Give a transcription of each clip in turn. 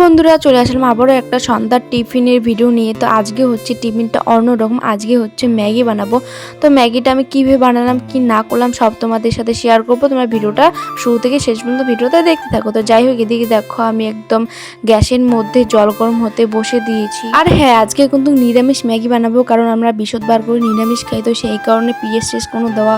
বন্ধুরা চলে আসলাম আবারও একটা সন্ধ্যার টিফিনের ভিডিও নিয়ে। তো আজকে হচ্ছে টিফিনটা অন্যরকম। আজকে হচ্ছে ম্যাগি বানাবো। তো ম্যাগিটা আমি কীভাবে বানালাম কি না করলাম সব তোমাদের সাথে শেয়ার করবো। তোমরা ভিডিওটা শুরু থেকে শেষ পর্যন্ত ভিডিওটা দেখতে থাকো। তো যাই হোক, এদিকে দেখো আমি একদম গ্যাসের মধ্যে জল গরম হতে বসে দিয়েছি। আর হ্যাঁ, আজকে কিন্তু নিরামিষ ম্যাগি বানাবো, কারণ আমরা বৃহস্পতিবার করে নিরামিষ খাই। তো সেই কারণে পিএস কোনো দেওয়া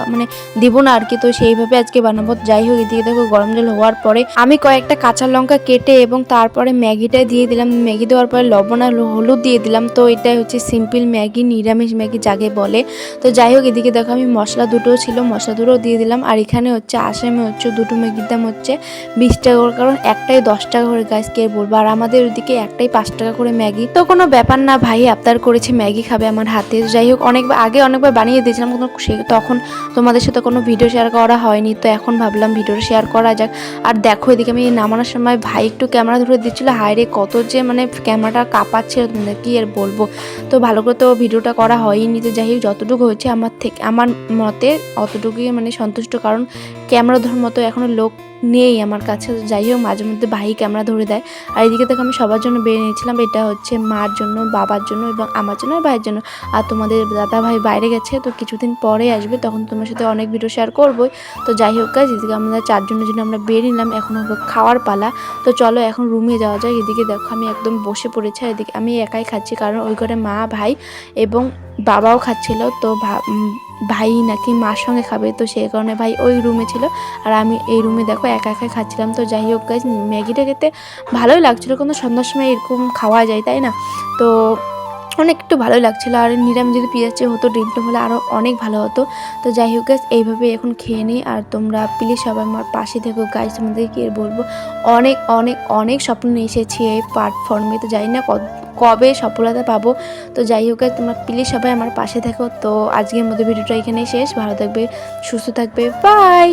দেবো না আর কি। তো সেইভাবে আজকে বানাবো। যাই হোক, এদিকে দেখো গরম জল হওয়ার পরে আমি কয়েকটা কাঁচা লঙ্কা কেটে এবং তারপরে ম্যাগিটা দিয়ে দিলাম। ম্যাগি দেওয়ার পরে লবণ আর হলুদ দিয়ে দিলাম। তো এটাই হচ্ছে সিম্পল ম্যাগি, নিরামিষ ম্যাগি যাকে বলে। তো যাই হোক, এদিকে দেখো আমি মশলা দুটো ছিল, মশলা দুটো দিয়ে দিলাম। আর এখানে হচ্ছে আসামে হচ্ছে দুটো ম্যাগির দাম হচ্ছে 20 টাকা করে, কারণ একটাই 10 টাকা করে, গাছ কে বলবো। আর আমাদের ওইদিকে একটাই 5 টাকা করে ম্যাগি। তো কোনো ব্যাপার না, ভাই আবদার করেছে ম্যাগি খাবে আমার হাতে। যাই হোক, অনেকবার বানিয়ে দিয়েছিলাম, তখন তোমাদের সাথে কোনো ভিডিও শেয়ার করা হয়নি। তো এখন ভাবলাম ভিডিওটা শেয়ার করা যাক। আর দেখো, এদিকে আমি নামানোর সময় ভাই একটু ক্যামেরা ধরে দিচ্ছিল। হায়রে কত যে ক্যামেরাটা কাঁপাচ্ছিল, তোমাদের কি আর বলবো। তো ভালো করে তো ভিডিওটা করা হয়নি। তো যাই হোক, যতটুকু হচ্ছে আমার মতে অতটুকুই সন্তুষ্ট, কারণ ক্যামেরা ধরার মতো এখনো লোক নেই আমার কাছে। যাই হোক, মাঝে মধ্যে ভাই ক্যামেরা ধরে দেয়। আর এদিকে থেকে আমি সবার জন্য বেরিয়ে নিয়েছিলাম। এটা হচ্ছে মার জন্য, বাবার জন্য এবং আমার জন্য আর ভাইয়ের জন্য। আর তোমাদের দাদা ভাই বাইরে গেছে, তো কিছুদিন পরে আসবে, তখন তোমার সাথে অনেক ভিডিও শেয়ার করবোই। তো যাই হোক গাইস, এদিকে আমরা 4 জনের জন্য আমরা বেরিয়ে নিলাম। এখন হবে খাওয়ার পালা। তো চলো এখন রুমে যাওয়া যায়। এদিকে দেখো আমি একদম বসে পড়েছি। এদিকে আমি একাই খাচ্ছি, কারণ ওই ঘরে মা, ভাই এবং বাবাও খাচ্ছিল। তো ভাই নাকি মার সঙ্গে খাবে, তো সেই কারণে ভাই ওই রুমে ছিল আর আমি এই রুমে দেখো একা একাই খাচ্ছিলাম। তো যাই হোক গাইস, ম্যাগিটা খেতে ভালোই লাগছিলো, কিন্তু সন্ধ্যার সময় এরকম খাওয়া যায় তাই না। তো অনেক একটু ভালোই লাগছিলো। আর নিরামিষ যদি পেঁয়াজ হতো, ডিমটা হলে আরও অনেক ভালো হতো। তো যাই হোক গাইস, এইভাবে এখন খেয়ে নিই। আর তোমরা প্লিজ সবাই আমার পাশে থেকো গাইস। তোমাদের কি আর বলবো, অনেক অনেক অনেক স্বপ্ন নিয়ে এসেছি এই প্ল্যাটফর্মে। তো জানি না কবে সফলতা পাবো। তো যাই হোক গাইস, তোমরা প্লিজ সবাই আমার পাশে থেকো। তো আজকের মতো ভিডিওটা এখানেই শেষ। ভালো থাকবে, সুস্থ থাকবে, বাই।